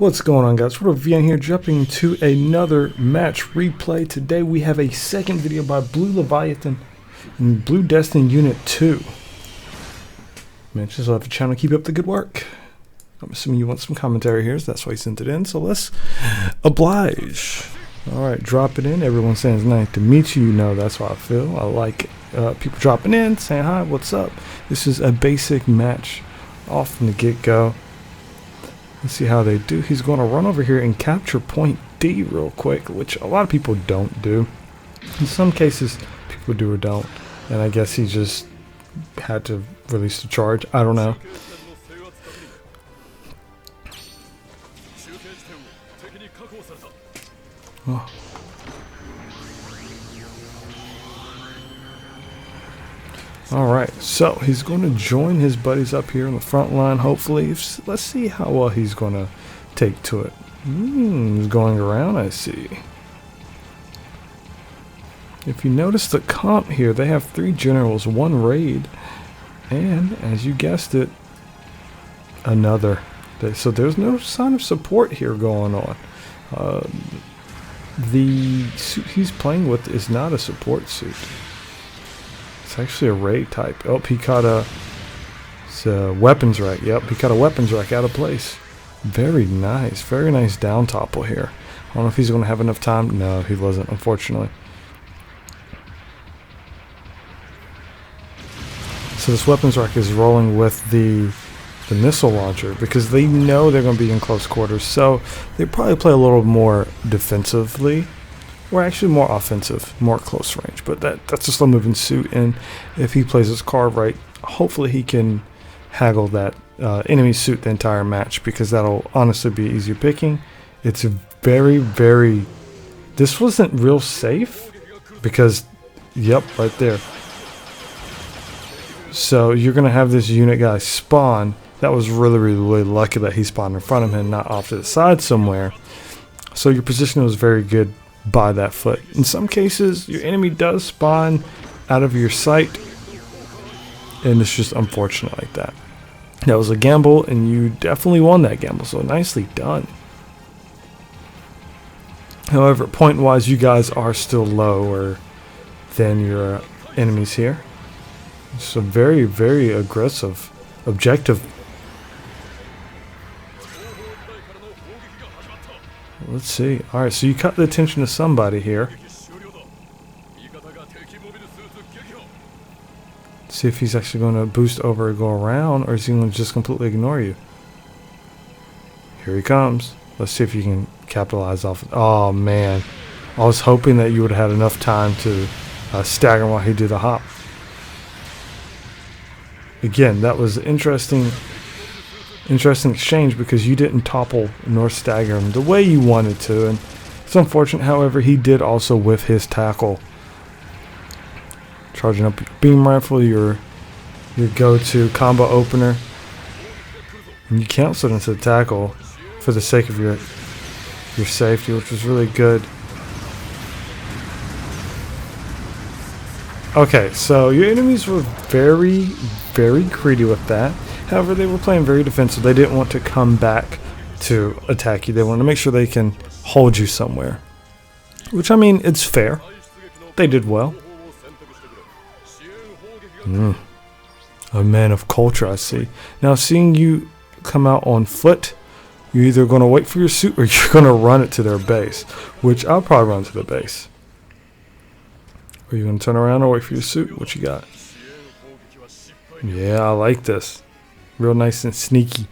What's going on, guys? RedWolfVion here, jumping to another match replay. Today we have a second video by Blue Leviathan and Blue Destiny Unit 2. Mentions love the channel, keep up the good work. I'm assuming you want some commentary here, so that's why he sent it in. So let's oblige. Alright, drop it in. Everyone saying it's nice to meet you. You know, that's how I feel. I like people dropping in, saying hi, what's up. This is a basic match off from the get-go. Let's see how they do. He's going to run over here and capture point D real quick, which a lot of people don't do. In some cases, people do or don't. And I guess he just had to release the charge. I don't know. Oh. Alright, so he's going to join his buddies up here in the front line, hopefully. Let's see how well he's going to take to it. He's going around, I see. If you notice the comp here, they have 3 generals, 1 raid, and, as you guessed it, another. So there's no sign of support here going on. The suit he's playing with is not a support suit. It's actually a raid type. Oh, he caught a weapons rack. Yep, he caught a weapons rack out of place. Very nice down topple here. I don't know if he's going to have enough time. No, he wasn't, unfortunately. So this weapons rack is rolling with the missile launcher because they know they're going to be in close quarters. So they probably play a little more defensively. Or actually more offensive, more close range. But that's a slow moving suit, and if he plays his card right, hopefully he can haggle that enemy suit the entire match, because that'll honestly be easier picking. It's very... This wasn't real safe, because, yep, right there. So you're going to have this unit guy spawn. That was really lucky that he spawned in front of him, not off to the side somewhere. So your position was very good by that foot. In some cases, your enemy does spawn out of your sight, and it's just unfortunate like that. That was a gamble, and you definitely won that gamble, so nicely done. However, point-wise, you guys are still lower than your enemies here. It's a very aggressive objective. Let's see. Alright, so you caught the attention of somebody here. See if he's actually going to boost over and go around, or is he going to just completely ignore you? Here he comes. Let's see if you can capitalize off it. Oh, man. I was hoping that you would have had enough time to stagger while he did a hop. Again, that was interesting exchange, because you didn't topple nor stagger him the way you wanted to, and it's unfortunate. However, he did also whiff his tackle. Charging up your beam rifle, your go-to combo opener, and you canceled into the tackle for the sake of your safety, which was really good. Okay, so your enemies were very greedy with that. However, they were playing very defensive. They didn't want to come back to attack you. They wanted to make sure they can hold you somewhere. Which, I mean, it's fair. They did well. A man of culture, I see. Now, seeing you come out on foot, you're either going to wait for your suit or you're going to run it to their base. Which, I'll probably run to the base. Are you going to turn around or wait for your suit? What you got? Yeah, I like this. Real nice and sneaky.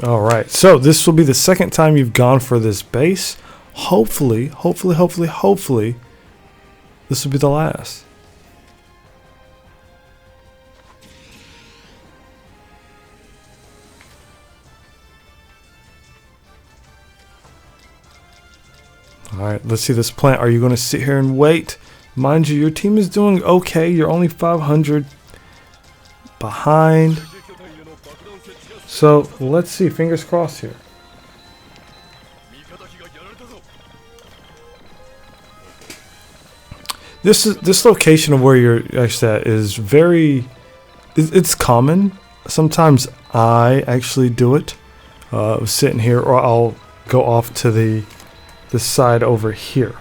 Alright, so this will be the second time you've gone for this base. Hopefully, this will be the last. Alright, let's see this plant. Are you going to sit here and wait? Mind you, your team is doing okay. You're only 500 behind. So let's see, fingers crossed here. This location of where you're actually at is very. It's common. Sometimes I actually do it. Sitting here, or I'll go off to the side over here.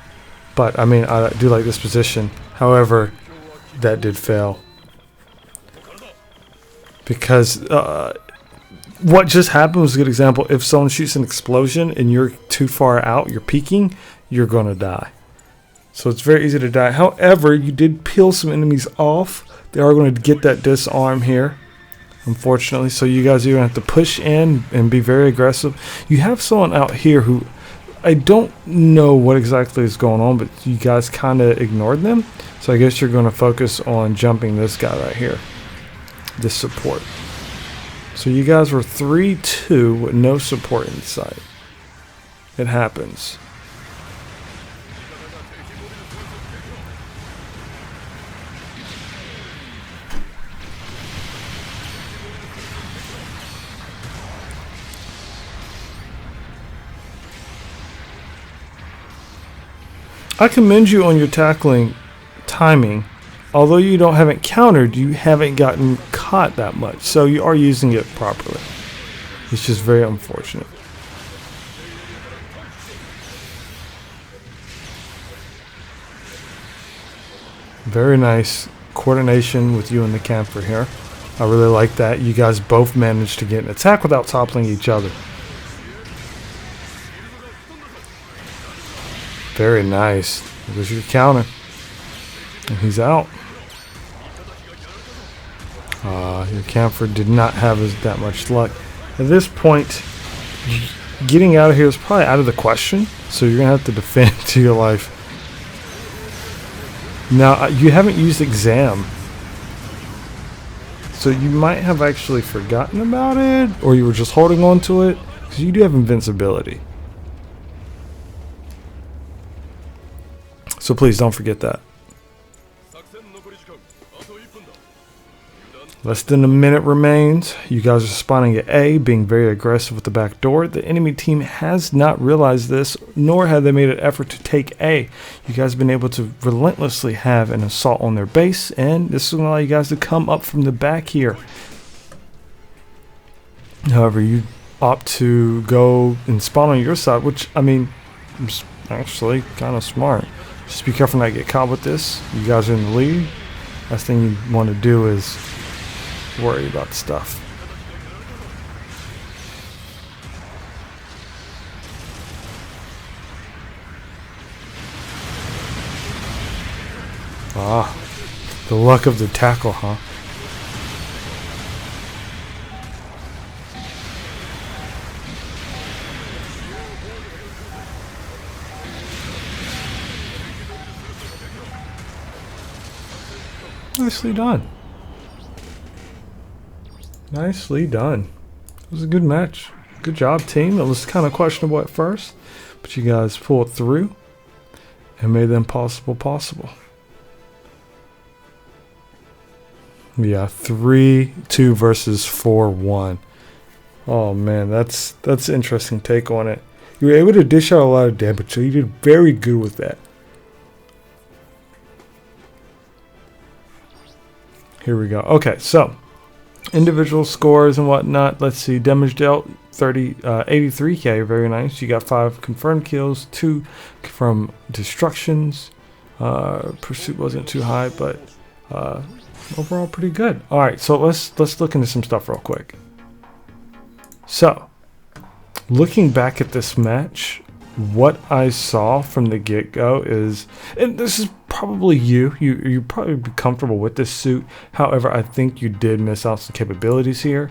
But I mean, I do like this position. However, that did fail because what just happened was a good example. If someone shoots an explosion and you're too far out, you're peeking, you're gonna die. So it's very easy to die. However, you did peel some enemies off. They are going to get that disarm here, unfortunately. So you guys are going to have to push in and be very aggressive. You have someone out here who I don't know what exactly is going on, but you guys kind of ignored them. So I guess you're going to focus on jumping this guy right here, this support. So you guys were 3-2 with no support in sight. It happens. I commend you on your tackling timing. Although you haven't countered, you haven't gotten caught that much. So you are using it properly. It's just very unfortunate. Very nice coordination with you and the camper here. I really like that. You guys both managed to get an attack without toppling each other. Very nice. There's your counter. And he's out. Your camper did not have that much luck. At this point, getting out of here is probably out of the question. So you're going to have to defend to your life. Now, you haven't used exam. So you might have actually forgotten about it. Or you were just holding on to it. Because you do have invincibility. So please don't forget that. Less than a minute remains. You guys are spawning at A, being very aggressive with the back door. The enemy team has not realized this, nor have they made an effort to take A. You guys have been able to relentlessly have an assault on their base, and this is going to allow you guys to come up from the back here. However, you opt to go and spawn on your side, which, I mean, is actually kind of smart. Just be careful not to get caught with this. You guys are in the lead. Last thing you want to do is worry about stuff. Ah, the luck of the tackle, huh? Nicely done. Nicely done. It was a good match. Good job, team. It was kind of questionable at first, but you guys pulled through and made the impossible possible. Yeah, 3-2 versus 4-1. Oh man, that's an interesting take on it. You were able to dish out a lot of damage, so you did very good with that. Here we go. Okay, so individual scores and whatnot. Let's see. Damage dealt 83k. Very nice. You got 5 confirmed kills, 2 from destructions. Pursuit wasn't too high, but overall pretty good. All right, so let's look into some stuff real quick. So, looking back at this match, what I saw from the get-go is, and this is probably you probably be comfortable with this suit. However, I think you did miss out some capabilities here.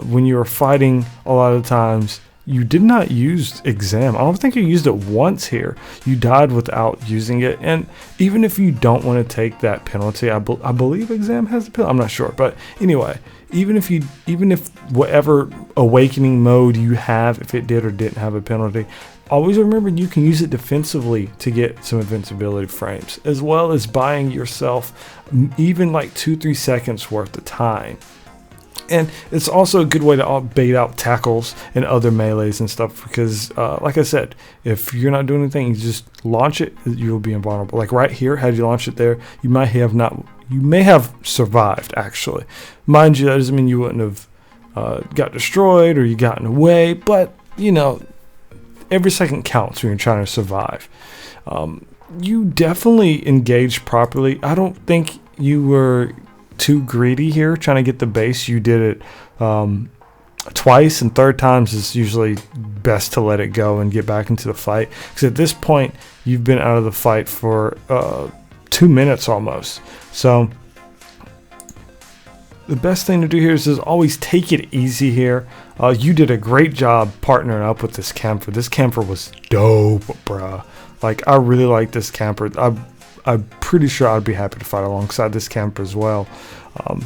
When you were fighting, a lot of times you did not use exam. I don't think you used it once here. You died without using it, and even if you don't want to take that penalty, I believe exam has a penalty. I'm not sure, but anyway, even if whatever awakening mode you have, if it did or didn't have a penalty, always remember you can use it defensively to get some invincibility frames, as well as buying yourself even like 2-3 seconds worth of time. And it's also a good way to bait out tackles and other melees and stuff because, like I said, if you're not doing anything, you just launch it, you'll be invulnerable. Like right here, had you launched it there, you may have survived, actually. Mind you, that doesn't mean you wouldn't have got destroyed or you gotten away, but, you know, every second counts when you're trying to survive. You definitely engaged properly. I don't think you were too greedy here trying to get the base. You did it twice, and third times is usually best to let it go and get back into the fight, because at this point you've been out of the fight for 2 minutes almost. So the best thing to do here is always take it easy here. You did a great job partnering up with this camper. This camper was dope, bruh. Like, I really like this camper. I'm pretty sure I'd be happy to fight alongside this camper as well.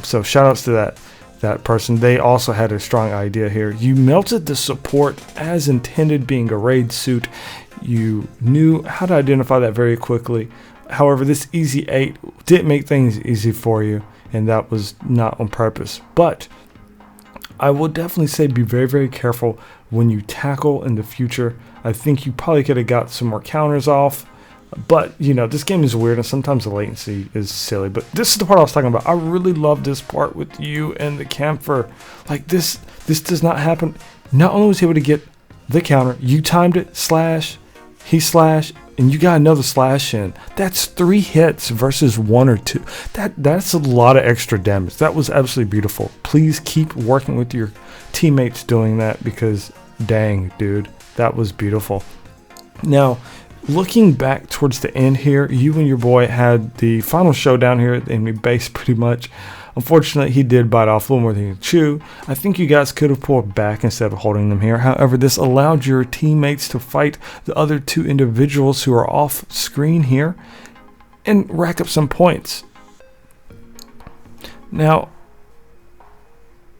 So shout outs to that person. They also had a strong idea here. You melted the support as intended, being a raid suit. You knew how to identify that very quickly. However, this easy 8 didn't make things easy for you, and that was not on purpose. But I will definitely say be very, very careful when you tackle in the future. I think you probably could have got some more counters off. But, you know, this game is weird, and sometimes the latency is silly. But this is the part I was talking about. I really love this part with you and the camper. Like, this does not happen. Not only was he able to get the counter, you timed it, slash, he slashed, and you got another slash in. That's 3 hits versus 1 or 2. That's a lot of extra damage. That was absolutely beautiful. Please keep working with your teammates doing that, because, dang, dude, that was beautiful. Now, looking back towards the end here, you and your boy had the final showdown here at the enemy base pretty much. Unfortunately, he did bite off a little more than he could chew. I think you guys could have pulled back instead of holding them here. However, this allowed your teammates to fight the other 2 individuals who are off screen here and rack up some points. Now,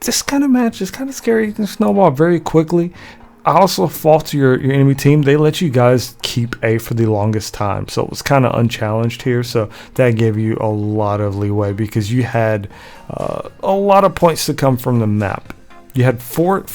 this kind of match is kind of scary. It can snowball very quickly. I also fault your enemy team. They let you guys keep A for the longest time, so it was kind of unchallenged here. So that gave you a lot of leeway because you had a lot of points to come from the map. You had four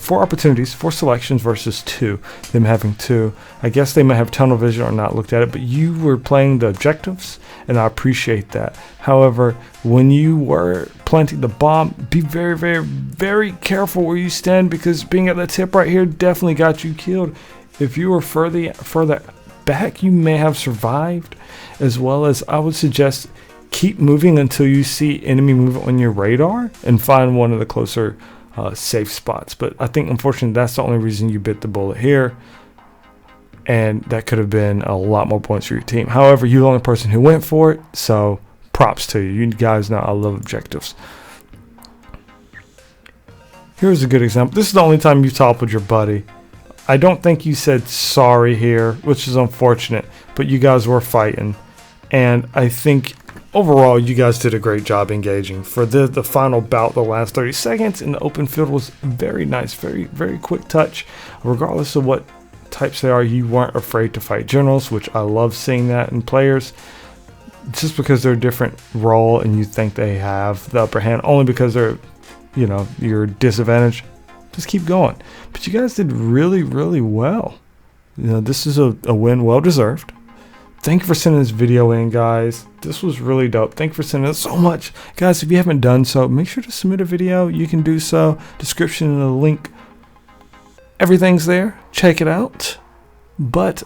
opportunities, 4 selections versus 2. Them having 2. I guess they might have tunnel vision or not looked at it, but you were playing the objectives, and I appreciate that. However, when you were planting the bomb, be very, very, very careful where you stand, because being at the tip right here definitely got you killed. If you were further back, you may have survived, as well as I would suggest keep moving until you see enemy movement on your radar and find one of the closer safe spots. But I think, unfortunately, that's the only reason you bit the bullet here, and that could have been a lot more points for your team. However, you're the only person who went for it, so props to you. You guys know I love objectives. Here's a good example. This is the only time you toppled your buddy. I don't think you said sorry here, which is unfortunate, but you guys were fighting, and I think overall, you guys did a great job engaging. For the final bout, the last 30 seconds in the open field was very nice, very, very quick touch. Regardless of what types they are, you weren't afraid to fight generals, which I love seeing that in players. Just because they're a different role and you think they have the upper hand, only because they're, you know, you're disadvantaged, just keep going. But you guys did really, really well. You know, this is a win well deserved. Thank you for sending this video in, guys. This was really dope. Thank you for sending it so much. Guys, if you haven't done so, make sure to submit a video. You can do so. Description and the link. Everything's there. Check it out. But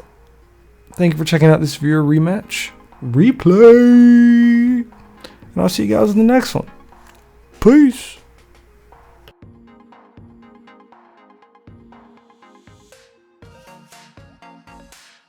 thank you for checking out this viewer rematch. Replay. And I'll see you guys in the next one. Peace.